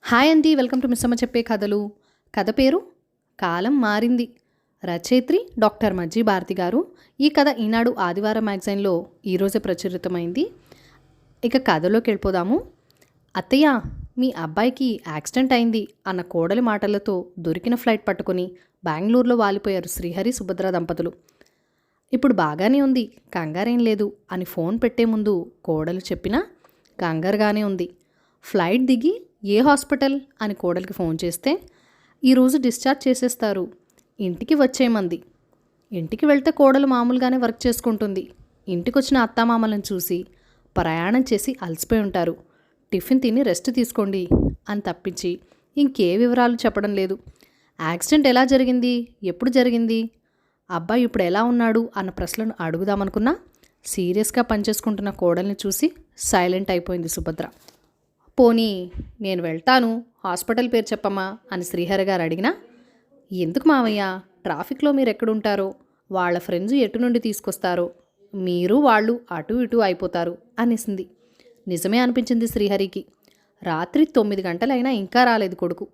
Hi అండి, welcome to Missamma చెప్పే కథలు. కథ పేరు కాలం మారింది. రచయిత్రి డాక్టర్ మజ్జి భారతి గారు. ఈ కథ ఈనాడు ఆదివారం మ్యాగజైన్లో ఈరోజే ప్రచురితమైంది. ఇక కథలోకి వెళ్ళిపోదాము. అత్తయ్య, మీ అబ్బాయికి యాక్సిడెంట్ అయింది అన్న కోడలి మాటలతో దొరికిన ఫ్లైట్ పట్టుకుని బెంగళూరులో వాలిపోయారు శ్రీహరి సుభద్ర దంపతులు. ఇప్పుడు బాగానే ఉంది, కంగారేం లేదు అని ఫోన్ పెట్టే ముందు కోడలు చెప్పినా కంగారుగానే ఉంది. ఫ్లైట్ దిగి ఏ హాస్పిటల్ అని కోడలికి ఫోన్ చేస్తే ఈరోజు డిశ్చార్జ్ చేసేస్తారు, ఇంటికి వచ్చేయమంది. ఇంటికి వెళ్తే కోడలు మామూలుగానే వర్క్ చేసుకుంటుంది. ఇంటికి వచ్చిన అత్తామామలను చూసి ప్రయాణం చేసి అలసిపోయి ఉంటారు, టిఫిన్ తిని రెస్ట్ తీసుకోండి అని తప్పించి ఇంకే వివరాలు చెప్పడం లేదు. యాక్సిడెంట్ ఎలా జరిగింది, ఎప్పుడు జరిగింది, అబ్బాయి ఇప్పుడు ఎలా ఉన్నాడు అన్న ప్రశ్నలను అడుగుదామనుకున్నా సీరియస్గా పనిచేసుకుంటున్న కోడల్ని చూసి సైలెంట్ అయిపోయింది సుభద్ర. పోనీ నేను వెళ్తాను, హాస్పిటల్ పేరు చెప్పమ్మా అని శ్రీహరి గారు అడిగినా, ఎందుకు మావయ్య, ట్రాఫిక్లో మీరు ఎక్కడుంటారో, వాళ్ళ ఫ్రెండ్స్ ఎటు నుండి తీసుకొస్తారో, మీరు వాళ్ళు అటు ఇటు అయిపోతారు అనేసింది. నిజమే అనిపించింది శ్రీహరికి. రాత్రి 9 గంటలైనా ఇంకా రాలేదు కొడుకు.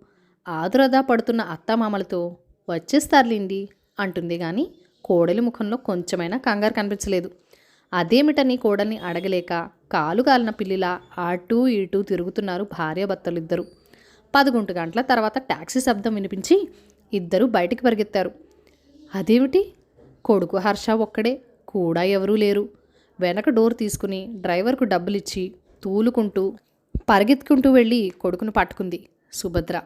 ఆదురదా పడుతున్న అత్తామామలతో వచ్చేస్తారులేండి అంటుంది కానీ కోడలి ముఖంలో కొంచెమైనా కంగారు కనిపించలేదు. అదేమిటని కోడల్ని అడగలేక కాలు కాలిన పిల్లిలా అటూ ఇటూ తిరుగుతున్నారు భార్యాభర్తలిద్దరూ. 11 గంటల తర్వాత ట్యాక్సీ శబ్దం వినిపించి ఇద్దరూ బయటికి పరిగెత్తారు. అదేమిటి, కొడుకు హర్ష ఒక్కడే, కూడా ఎవరూ లేరు. వెనక డోర్ తీసుకుని డ్రైవర్కు డబ్బులిచ్చి తూలుకుంటూ పరిగెత్తుకుంటూ వెళ్ళి కొడుకును పట్టుకుంది సుభద్ర.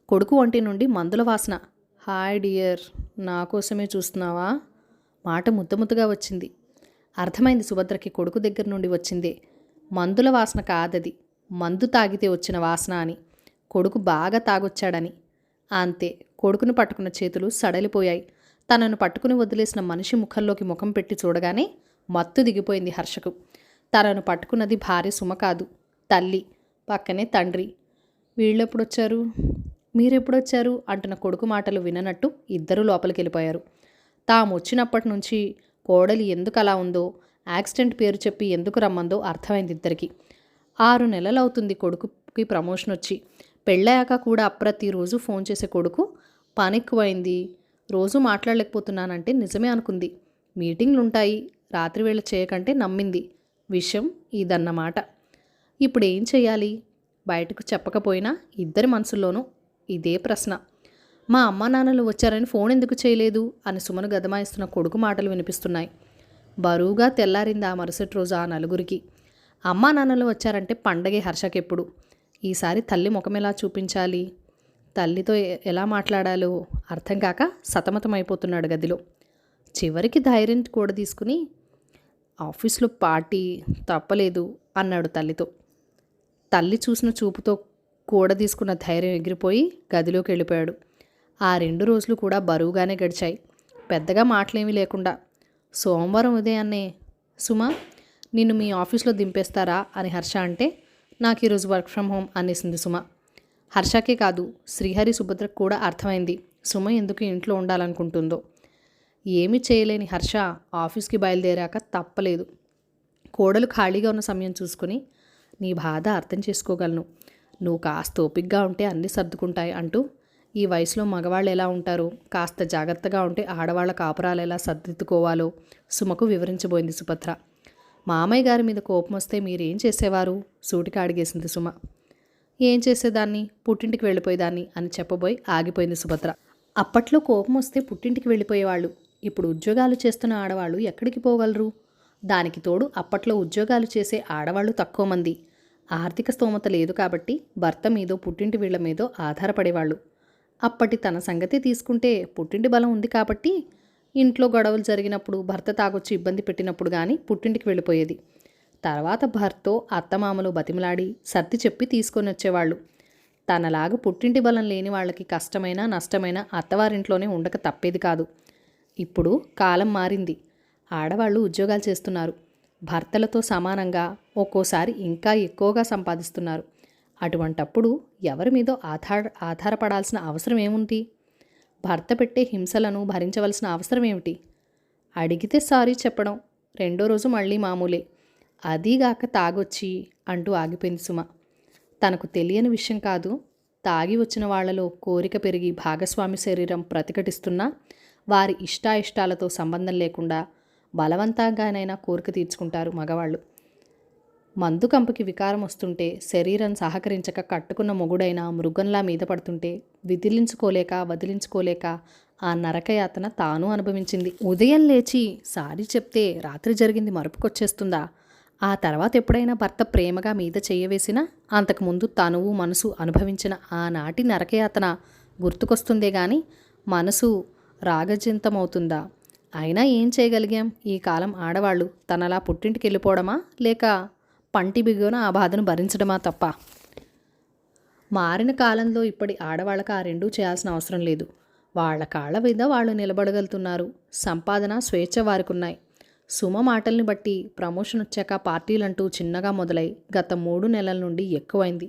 కొడుకు ఒంటి నుండి మందుల వాసన. హాయ్ డియర్, నా కోసమే చూస్తున్నావా? మాట ముద్దముద్దగా వచ్చింది. అర్థమైంది సుభద్రకి కొడుకు దగ్గర నుండి వచ్చిందే మందుల వాసన కాదది, మందు తాగితే వచ్చిన వాసన అని. కొడుకు బాగా తాగొచ్చాడని. అంతే, కొడుకును పట్టుకున్న చేతులు సడలిపోయాయి. తనను పట్టుకుని వదిలేసిన మనిషి ముఖంలోకి ముఖం పెట్టి చూడగానే మత్తు దిగిపోయింది హర్షకు. తనను పట్టుకున్నది భార్య సుమ కాదు, తల్లి, పక్కనే తండ్రి. వీళ్ళెప్పుడొచ్చారు, మీరెప్పుడొచ్చారు అంటున్న కొడుకు మాటలు విననట్టు ఇద్దరూ లోపలికి వెళ్ళిపోయారు. తాము వచ్చినప్పటి నుంచి కోడలి ఎందుకు అలా ఉందో, యాక్సిడెంట్ పేరు చెప్పి ఎందుకు రమ్మందో అర్థమైంది ఇద్దరికి. 6 నెలలు అవుతుంది కొడుకుకి ప్రమోషన్ వచ్చి. పెళ్ళాక కూడా ప్రతిరోజు ఫోన్ చేసే కొడుకు పని ఎక్కువైంది, రోజు మాట్లాడలేకపోతున్నానంటే నిజమే అనుకుంది. మీటింగ్లు ఉంటాయి, రాత్రి వేళ చేయకంటే నమ్మింది. విషయం ఇదన్నమాట. ఇప్పుడు ఏం చెయ్యాలి? బయటకు చెప్పకపోయినా ఇద్దరి మనసుల్లోనూ ఇదే ప్రశ్న. మా అమ్మా నాన్నలు వచ్చారని ఫోన్ ఎందుకు చేయలేదు అని సుమను గదమాయిస్తున్న కొడుకు మాటలు వినిపిస్తున్నాయి. బరువుగా తెల్లారింది ఆ మరుసటి రోజు ఆ నలుగురికి. అమ్మా నాన్నలు వచ్చారంటే పండగే హర్షకెప్పుడు. ఈసారి తల్లి ముఖం ఎలా చూపించాలి, తల్లితో ఎలా మాట్లాడాలో అర్థం కాక సతమతమైపోతున్నాడు గదిలో. చివరికి ధైర్యం కూడా తీసుకుని ఆఫీస్లో పార్టీ తప్పలేదు అన్నాడు తల్లితో. తల్లి చూసిన చూపుతో కూడా తీసుకున్న ధైర్యం ఎగిరిపోయి గదిలోకి వెళ్ళిపోయాడు. ఆ 2 రోజులు కూడా బరువుగానే గడిచాయి, పెద్దగా మాటలేమీ లేకుండా. సోమవారం ఉదయాన్నే సుమా, నిన్ను మీ ఆఫీస్లో దింపేస్తారా అని హర్ష అంటే, నాకు ఈరోజు వర్క్ ఫ్రమ్ హోమ్ అనేసింది సుమ. హర్షకే కాదు, శ్రీహరి సుభద్రకు కూడా అర్థమైంది సుమ ఎందుకు ఇంట్లో ఉండాలనుకుంటుందో. ఏమీ చేయలేని హర్ష ఆఫీస్కి బయలుదేరాక తప్పలేదు. కోడలు ఖాళీగా ఉన్న సమయం చూసుకుని, నీ బాధ అర్థం చేసుకోగలను, నువ్వు కాస్త ఓపికగా ఉంటే అన్నీ సర్దుకుంటాయి అంటూ, ఈ వయసులో మగవాళ్ళు ఎలా ఉంటారో, కాస్త జాగ్రత్తగా ఉంటే ఆడవాళ్ళ కాపురాలు ఎలా సర్దిద్దుకోవాలో సుమకు వివరించబోయింది సుభద్ర. మామయ్య గారి మీద కోపం వస్తే మీరేం చేసేవారు సూటిగా అడిగేసింది సుమ. ఏం చేసేదాన్ని, పుట్టింటికి వెళ్ళిపోయేదాన్ని అని చెప్పబోయి ఆగిపోయింది సుభద్ర. అప్పట్లో కోపం వస్తే పుట్టింటికి వెళ్ళిపోయేవాళ్ళు, ఇప్పుడు ఉద్యోగాలు చేస్తున్న ఆడవాళ్ళు ఎక్కడికి పోగలరు? దానికి తోడు అప్పట్లో ఉద్యోగాలు చేసే ఆడవాళ్ళు తక్కువ మంది. ఆర్థిక స్తోమత లేదు కాబట్టి భర్త మీదో పుట్టింటి వీళ్ల మీదో ఆధారపడేవాళ్ళు. అప్పటి తన సంగతి తీసుకుంటే పుట్టింటి బలం ఉంది కాబట్టి ఇంట్లో గొడవలు జరిగినప్పుడు, భర్త తాగొచ్చి ఇబ్బంది పెట్టినప్పుడు కానీ పుట్టింటికి వెళ్ళిపోయేది. తర్వాత భర్తో అత్తమామలు బతిమలాడి సర్ది చెప్పి తీసుకొని వచ్చేవాళ్ళు. తనలాగా పుట్టింటి బలం లేని వాళ్ళకి కష్టమైనా నష్టమైనా అత్తవారింట్లోనే ఉండక తప్పేది కాదు. ఇప్పుడు కాలం మారింది, ఆడవాళ్ళు ఉద్యోగాలు చేస్తున్నారు, భర్తలతో సమానంగా ఒక్కోసారి ఇంకా ఎక్కువగా సంపాదిస్తున్నారు. అటువంటప్పుడు ఎవరి మీదో ఆధారపడాల్సిన అవసరం ఏముంది? భర్త పెట్టే హింసలను భరించవలసిన అవసరం ఏమిటి? అడిగితే సారీ చెప్పడం, 2వ రోజు మళ్ళీ మామూలే. అదీగాక తాగొచ్చి అంటూ ఆగిపోయింది సుమ. తనకు తెలియని విషయం కాదు, తాగి వచ్చిన వాళ్లలో కోరిక పెరిగి భాగస్వామి శరీరం ప్రతిఘటిస్తున్నా వారి ఇష్టాయిష్టాలతో సంబంధం లేకుండా బలవంతంగానైనా కోరిక తీర్చుకుంటారు మగవాళ్ళు. మందు కంపుకి వికారం వస్తుంటే, శరీరం సహకరించక కట్టుకున్న మొగుడైనా మృగంలా మీద పడుతుంటే విదిలించుకోలేక వదిలించుకోలేక ఆ నరకయాతన తాను అనుభవించింది. ఉదయం లేచి సారీ చెప్తే రాత్రి జరిగింది మరుపుకొచ్చేస్తుందా? ఆ తర్వాత ఎప్పుడైనా భర్త ప్రేమగా మీద చెయ్యవేసినా అంతకుముందు తనువు మనసు అనుభవించిన ఆనాటి నరకయాతన గుర్తుకొస్తుందే గాని మనసు రాగజింతమవుతుందా? అయినా ఏం చేయగలిగాం? ఈ కాలం ఆడవాళ్ళు తనలా పుట్టింటికి వెళ్ళిపోవడమా, లేక పంటి బిగున ఆ బాధను భరించడమా తప్ప? మారిన కాలంలో ఇప్పటి ఆడవాళ్ళకి ఆ రెండూ చేయాల్సిన అవసరం లేదు. వాళ్ళ కాళ్ళ మీద వాళ్ళు నిలబడగలుగుతున్నారు. సంపాదన స్వేచ్ఛ వారికున్నాయి. సుమ మాటల్ని బట్టి ప్రమోషన్ వచ్చాక పార్టీలంటూ చిన్నగా మొదలై గత 3 నెలల నుండి ఎక్కువైంది.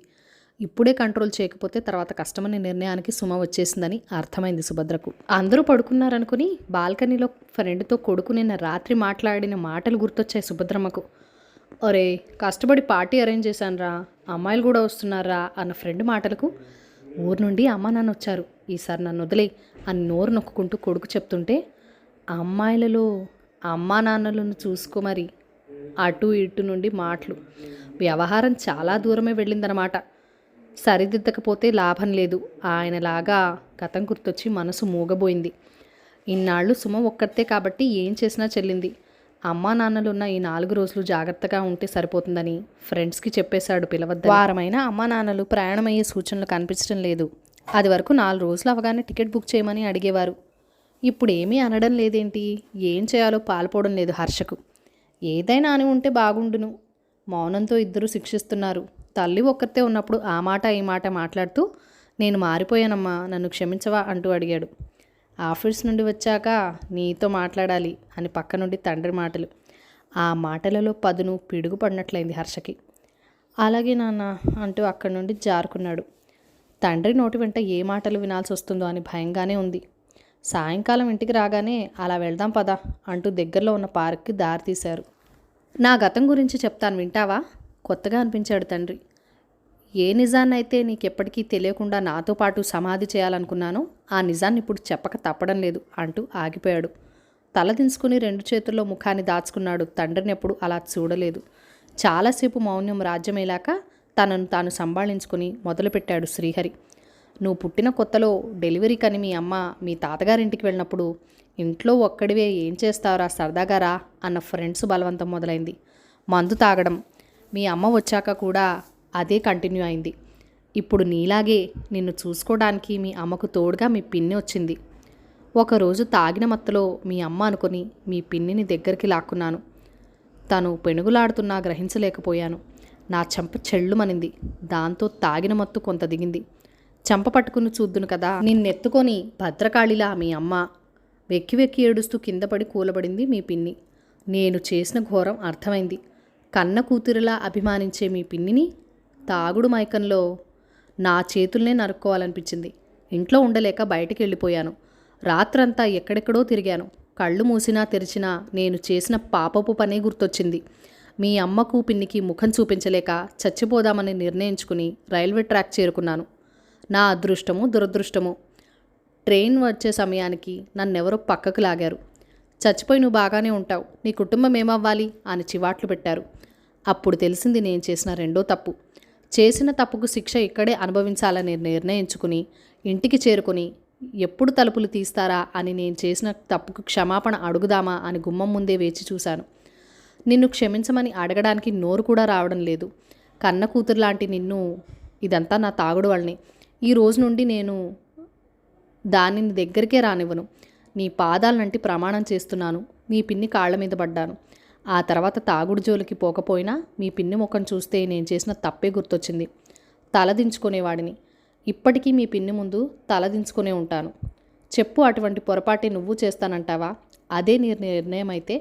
ఇప్పుడే కంట్రోల్ చేయకపోతే తర్వాత కష్టమనే నిర్ణయానికి సుమ వచ్చేసిందని అర్థమైంది సుభద్రకు. అందరూ పడుకున్నారనుకుని బాల్కనీలో ఫ్రెండ్తో కొడుకు నిన్న రాత్రి మాట్లాడిన మాటలు గుర్తొచ్చాయి సుభద్రమ్మకు. ఒరే, కష్టపడి పార్టీ అరేంజ్ చేశానురా, అమ్మాయిలు కూడా వస్తున్నారా అన్న ఫ్రెండ్ మాటలకు ఊరు నుండి అమ్మ నాన్న వచ్చారు, ఈసారి నన్ను వదిలే అని నోరు నొక్కుంటూ కొడుకు చెప్తుంటే, అమ్మాయిలలో అమ్మా నాన్నలను చూసుకో మరి. అటు ఇటు నుండి మాటలు. వ్యవహారం చాలా దూరమే వెళ్ళిందనమాట. సరిదిద్దకపోతే లాభం లేదు. ఆయనలాగా గతం గుర్తొచ్చి మనసు మూగబోయింది. ఇన్నాళ్ళు సుమ ఒక్కతే కాబట్టి ఏం చేసినా చెల్లింది. అమ్మా నాన్నలున్న ఈ 4 రోజులు జాగ్రత్తగా ఉంటే సరిపోతుందని ఫ్రెండ్స్కి చెప్పేశాడు పిలవద్దని. వారమైనా అమ్మా నాన్నలు ప్రయాణమయ్యే సూచనలు కనిపించడం లేదు. అది వరకు 4 రోజులు అవగానే టికెట్ బుక్ చేయమని అడిగేవారు. ఇప్పుడు ఏమీ అనడం లేదేంటి? ఏం చేయాలో పాల్పోవడం లేదు హర్షకు. ఏదైనా అని ఉంటే బాగుండును. మౌనంతో ఇద్దరు శిక్షిస్తున్నారు. తల్లి ఒక్కతే ఉన్నప్పుడు ఆ మాట ఈ మాట మాట్లాడుతూ, నేను మారిపోయానమ్మా, నన్ను క్షమించవా అంటూ అడిగాడు. ఆఫీస్ నుండి వచ్చాక నీతో మాట్లాడాలి అని పక్క నుండి తండ్రి మాటలు. ఆ మాటలలో పదును పిడుగు పడినట్లయింది హర్షకి. అలాగే నాన్న అంటూ అక్కడి నుండి జారుకున్నాడు. తండ్రి నోటి వెంట ఏ మాటలు వినాల్సి వస్తుందో అని భయంగానే ఉంది. సాయంకాలం ఇంటికి రాగానే అలా వెళ్దాం పదా అంటూ దగ్గరలో ఉన్న పార్క్కి దారి తీశారు. నా గతం గురించి చెప్తాను, వింటావా? కొత్తగా అనిపించాడు తండ్రి. ఏ నిజాన్నైతే నీకెప్పటికీ తెలియకుండా నాతో పాటు సమాధి చేయాలనుకున్నానో ఆ నిజాన్ని ఇప్పుడు చెప్పక తప్పడం లేదు అంటూ ఆగిపోయాడు. తల దించుకుని 2 చేతుల్లో ముఖాన్ని దాచుకున్నాడు. తండ్రిని ఎప్పుడు అలా చూడలేదు. చాలాసేపు మౌన్యం రాజ్యమేలాక తనను తాను సంభాళించుకుని మొదలుపెట్టాడు శ్రీహరి. నువ్వు పుట్టిన కొత్తలో డెలివరీకని మీ అమ్మ మీ తాతగారింటికి వెళ్ళినప్పుడు ఇంట్లో ఒక్కడివే ఏం చేస్తావురా, సరదాగా రా అన్న ఫ్రెండ్స్ బలవంతం మొదలైంది. మందు తాగడం. మీ అమ్మ వచ్చాక కూడా అదే కంటిన్యూ అయింది. ఇప్పుడు నీలాగే నిన్ను చూసుకోవడానికి మీ అమ్మకు తోడుగా మీ పిన్ని వచ్చింది. ఒకరోజు తాగిన మత్తులో మీ అమ్మ అనుకుని మీ పిన్నిని దగ్గరికి లాక్కున్నాను. తను పెనుగులాడుతున్నా గ్రహించలేకపోయాను. నా చెంప చెళ్ళుమనింది. దాంతో తాగిన మత్తు కొంత దిగింది. చెంప పట్టుకుని చూద్దును కదా, నిన్నెత్తుకొని భద్రకాళిలా మీ అమ్మ వెక్కి వెక్కి ఏడుస్తూ కిందపడి కూలబడింది మీ పిన్ని. నేను చేసిన ఘోరం అర్థమైంది. కన్న కూతురిలా అభిమానించే మీ పిన్నిని తాగుడు మైకంలో నా చేతుల్నే నరుక్కోవాలనిపించింది. ఇంట్లో ఉండలేక బయటికి వెళ్ళిపోయాను. రాత్రంతా ఎక్కడెక్కడో తిరిగాను. కళ్ళు మూసినా తెరిచినా నేను చేసిన పాపపు పనే గుర్తొచ్చింది. మీ అమ్మకు పిన్నికి ముఖం చూపించలేక చచ్చిపోదామని నిర్ణయించుకుని రైల్వే ట్రాక్ చేరుకున్నాను. నా అదృష్టము దురదృష్టము, ట్రైన్ వచ్చే సమయానికి నన్నెవరో పక్కకు లాగారు. చచ్చిపోయి నువ్వు బాగానే ఉంటావు, నీ కుటుంబం ఏమవ్వాలి అని చివాట్లు పెట్టారు. అప్పుడు తెలిసింది నేను చేసిన రెండో తప్పు. చేసిన తప్పుకు శిక్ష ఇక్కడే అనుభవించాలని నిర్ణయించుకుని ఇంటికి చేరుకుని ఎప్పుడు తలుపులు తీస్తారా అని నేను చేసిన తప్పుకు క్షమాపణ అడుగుదామా అని గుమ్మం ముందే వేచి చూశాను. నిన్ను క్షమించమని అడగడానికి నోరు కూడా రావడం లేదు. కన్న కూతురు లాంటి నిన్ను, ఇదంతా నా తాగుడు వల్లనే. ఈ రోజు నుండి నేను దానిని దగ్గరికే రానివ్వను. నీ పాదాలనంటి ప్రమాణం చేస్తున్నాను. మీ పిన్ని కాళ్ళ మీద పడ్డాను. ఆ తర్వాత తాగుడు జోలికి పోకపోయినా మీ పిన్ని ముఖం చూస్తే నేను చేసిన తప్పే గుర్తొచ్చింది. తలదించుకునేవాడిని. ఇప్పటికీ మీ పిన్ని ముందు తలదించుకునే ఉంటాను. చెప్పు, అటువంటి పొరపాటే నువ్వు చేస్తానంటావా? అదే నీ నిర్ణయం అయితే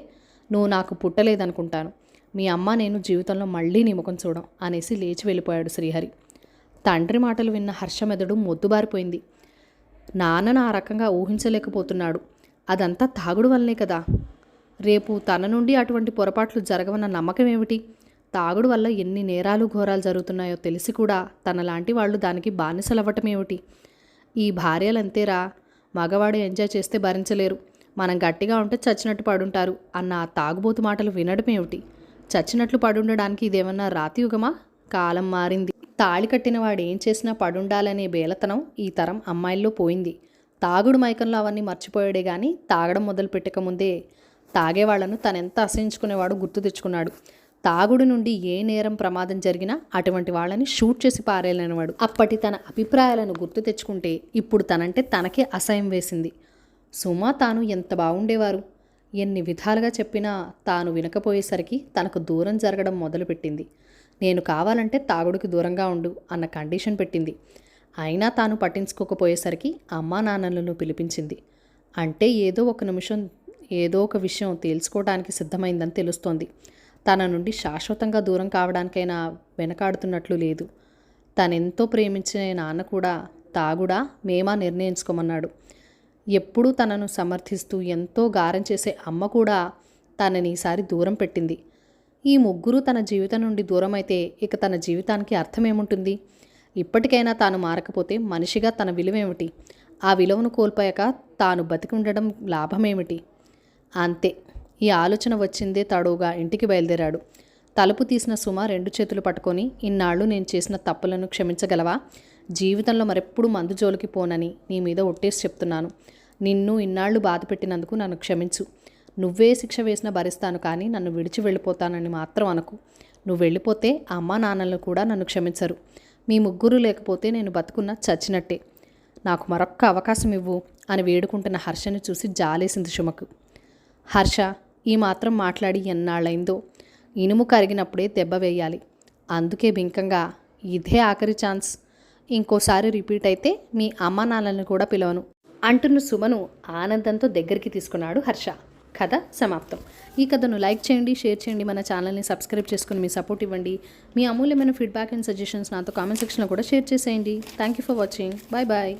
నువ్వు నాకు పుట్టలేదనుకుంటాను. మీ అమ్మ నేను జీవితంలో మళ్ళీ నీ ముఖం చూడం అనేసి లేచి వెళ్ళిపోయాడు శ్రీహరి. తండ్రి మాటలు విన్న హర్షమెదడు మొద్దుబారిపోయింది. నాన్నను ఆ రకంగా ఊహించలేకపోతున్నాడు. అదంతా తాగుడు వల్లనే కదా. రేపు తన నుండి అటువంటి పొరపాట్లు జరగవన్న నమ్మకం ఏమిటి? తాగుడు వల్ల ఎన్ని నేరాలు ఘోరాలు జరుగుతున్నాయో తెలిసి కూడా తనలాంటి వాళ్ళు దానికి బానిసలవ్వటం ఏమిటి? ఈ భార్యలంతేరా, మగవాడు ఎంజాయ్ చేస్తే భరించలేరు, మనం గట్టిగా ఉంటే చచ్చినట్టు పడుంటారు అన్న ఆ తాగుబోతు మాటలు వినడమేమిటి? చచ్చినట్లు పడుండడానికి ఇదేమన్నా రాతియుగమా? కాలం మారింది. తాళి కట్టిన వాడు ఏం చేసినా పడుండాలనే బేలతనం ఈ తరం అమ్మాయిల్లో పోయింది. తాగుడు మైకంలో అవన్నీ మర్చిపోయాడే కానీ తాగడం మొదలు పెట్టకముందే తాగేవాళ్లను తనెంత అసహించుకునేవాడు గుర్తు తెచ్చుకున్నాడు. తాగుడు నుండి ఏ నేరం ప్రమాదం జరిగినా అటువంటి వాళ్ళని షూట్ చేసి పారేయలేనివాడు. అప్పటి తన అభిప్రాయాలను గుర్తు తెచ్చుకుంటే ఇప్పుడు తనంటే తనకే అసహ్యం వేసింది. సుమా తాను ఎంత బాగుండేవారు, ఎన్ని విధాలుగా చెప్పినా తాను వినకపోయేసరికి తనకు దూరం జరగడం మొదలుపెట్టింది. నేను కావాలంటే తాగుడికి దూరంగా ఉండు అన్న కండిషన్ పెట్టింది. అయినా తాను పట్టించుకోకపోయేసరికి అమ్మా నాన్నలను పిలిపించింది. అంటే ఏదో ఒక నిమిషం ఏదో ఒక విషయం తేల్చుకోవడానికి సిద్ధమైందని తెలుస్తోంది. తన నుండి శాశ్వతంగా దూరం కావడానికైనా వెనకాడుతున్నట్లు లేదు. తనెంతో ప్రేమించిన నాన్న కూడా తాగుడా మేమా నిర్ణయించుకోమన్నాడు. ఎప్పుడూ తనను సమర్థిస్తూ ఎంతో గారం చేసే అమ్మ కూడా తనని ఈసారి దూరం పెట్టింది. ఈ ముగ్గురు తన జీవితం నుండి దూరమైతే ఇక తన జీవితానికి అర్థమేముంటుంది? ఇప్పటికైనా తాను మారకపోతే మనిషిగా తన విలువేమిటి? ఆ విలువను కోల్పోయాక తాను బతికి ఉండడం లాభమేమిటి? అంతే, ఈ ఆలోచన వచ్చిందే తడువుగా ఇంటికి బయలుదేరాడు. తలుపు తీసిన సుమ 2 చేతులు పట్టుకొని, ఇన్నాళ్ళు నేను చేసిన తప్పులను క్షమించగలవా? జీవితంలో మరెప్పుడు మందు జోలికి పోనని నీ మీద ఒట్టేసి చెప్తున్నాను. నిన్ను ఇన్నాళ్ళు బాధ పెట్టినందుకు నన్ను క్షమించు. నువ్వే శిక్ష వేసినా భరిస్తాను, కానీ నన్ను విడిచి వెళ్ళిపోతానని మాత్రం అనకు. నువ్వు వెళ్ళిపోతే అమ్మా నాన్నలు కూడా నన్ను క్షమించరు. మీ ముగ్గురు లేకపోతే నేను బతుకున్న చచ్చినట్టే. నాకు మరొక్క అవకాశం ఇవ్వు అని వేడుకుంటున్న హర్షని చూసి జాలేసింది సుమకు. హర్ష, ఈ మాత్రం మాట్లాడి ఎన్నాళ్ళైందో. ఇనుము కరిగినప్పుడే దెబ్బ వేయాలి. అందుకే బింకంగా, ఇదే ఆఖరి ఛాన్స్, ఇంకోసారి రిపీట్ అయితే మీ అమ్మా నాన్నలను కూడా పిలవను అంటున్న సుమను ఆనందంతో దగ్గరికి తీసుకున్నాడు హర్ష. కథ సమాప్తం. ఈ కథను లైక్ చేయండి, షేర్ చేయండి, మన ఛానల్ని సబ్స్క్రైబ్ చేసుకుని మీ సపోర్ట్ ఇవ్వండి. మీ అమూల్యమైన ఫీడ్బ్యాక్ అండ్ సజెషన్స్ నాతో కామెంట్ సెక్షన్లో కూడా షేర్ చేసేయండి. Thank you for watching. Bye bye.